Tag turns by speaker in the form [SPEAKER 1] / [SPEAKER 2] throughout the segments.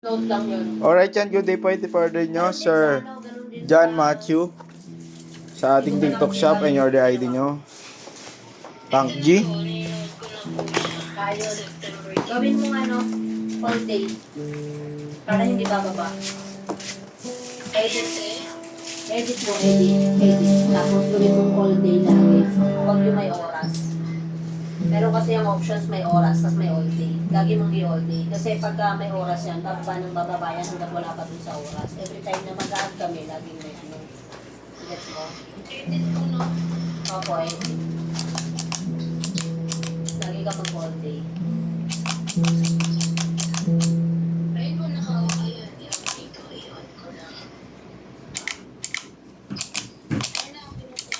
[SPEAKER 1] Note lang yun.
[SPEAKER 2] Alright yan, good day po ito order nyo, Sir John Matthew. Sa ating TikTok shop, and your order ID nyo. Tank G.
[SPEAKER 1] Tayo. Gawin mo all day. Para hindi bababa. Edit. Edit mo, edit. Tapos gawin mo all day lagi. Huwag yung may oras. Meron kasi yung options may oras, tapos may all day. Lagi mong i-all day. Kasi pagka may oras yan, bababa ng bababa yan hanggang wala pa dun sa oras. Every time na mag-add kami, laging may gets mo? Edit mo, no? Opo, edit. Lagi ka mag-all day.
[SPEAKER 3] Ayun po, nakawak ko yun. Yung dito, i-on ko lang. Ayun na, ako pinupo.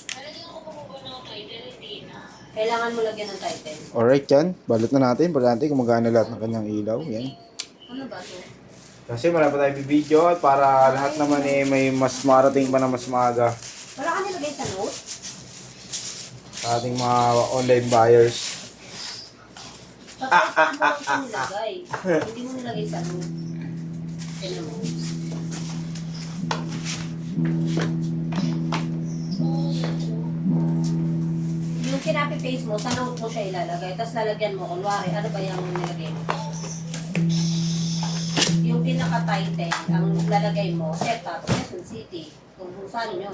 [SPEAKER 3] Nalagyan ko pa po ba ng title? Hindi na.
[SPEAKER 1] Kailangan mo lagyan ng title.
[SPEAKER 2] Alright yan, balot na natin. Pagkante kung magana lahat ng kanyang ilaw. Yan.
[SPEAKER 1] Ano ba ito?
[SPEAKER 2] Kasi wala pa tayo video at para lahat naman may mas marating pa na mas maaga
[SPEAKER 1] Wala ka nilagay sa note?
[SPEAKER 2] sa ating mga online buyers.
[SPEAKER 1] Sa title mo lang nilagay. Hindi mo nilagay sa note. Tignan mo. Yung kinapi-paste mo, sa note mo siya ilalagay. Tapos lalagyan mo, kunwari, ano ba yung nilagay mo? Yung pinaka-title, ang lalagay mo, setup, Quezon City. Kung saan yun.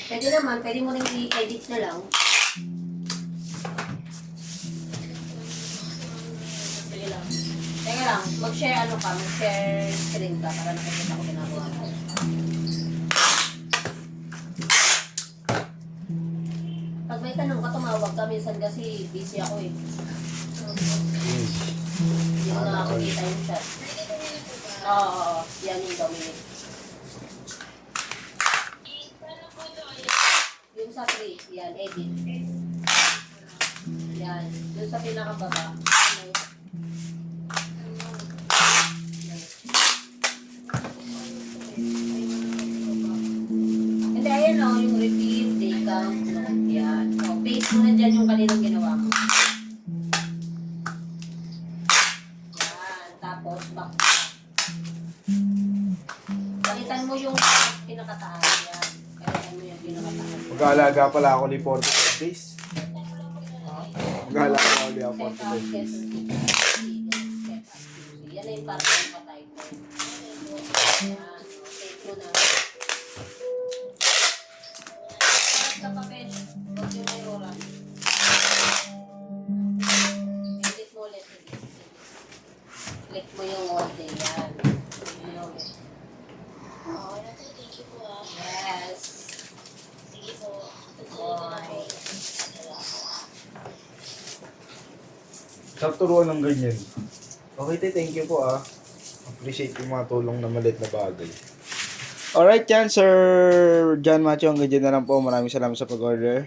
[SPEAKER 1] Pwede naman, pwede mo rin i-edit na lang. Sige lang. Teka lang, mag-share mag-share screen ka para nakikita ko ginagawa mo. Pag may tanong ka, tumawag ka. Minsan kasi busy ako eh. Hindi ko nakakita yung chat. Oo. Yan yung Dominic. Yung sa 3, yan, edit. Yan. Yung sa pinakababa. Hindi, ayan o, yung repeat, take count, yan. So, paste mo na dyan yung kaninang ginawa mo. Yan. Tapos, back. Balitan mo yung pinakataas. Yan. Balitan mo yung pinakataas.
[SPEAKER 2] Mag-aalaga pala ako ni 45 days. Mag-aalaga ako ni 45 days.
[SPEAKER 1] Yan na yung parang yung patay ko. Yan. Take mo na. Sa papel. Huwag yung may oras. Edit mo ulit. Click mo yung all day. Yan. Click mo ulit.
[SPEAKER 3] Oo, thank you po ah.
[SPEAKER 1] Yes.
[SPEAKER 3] Sige po.
[SPEAKER 1] Okay.
[SPEAKER 2] Sa turuan ng ganyan. Okay, thank you po ah. Appreciate yung mga tulong na maliit na bagay. Alright yan, Sir John Matthew. Ang ganyan na lang po. Maraming salamat sa pag-order.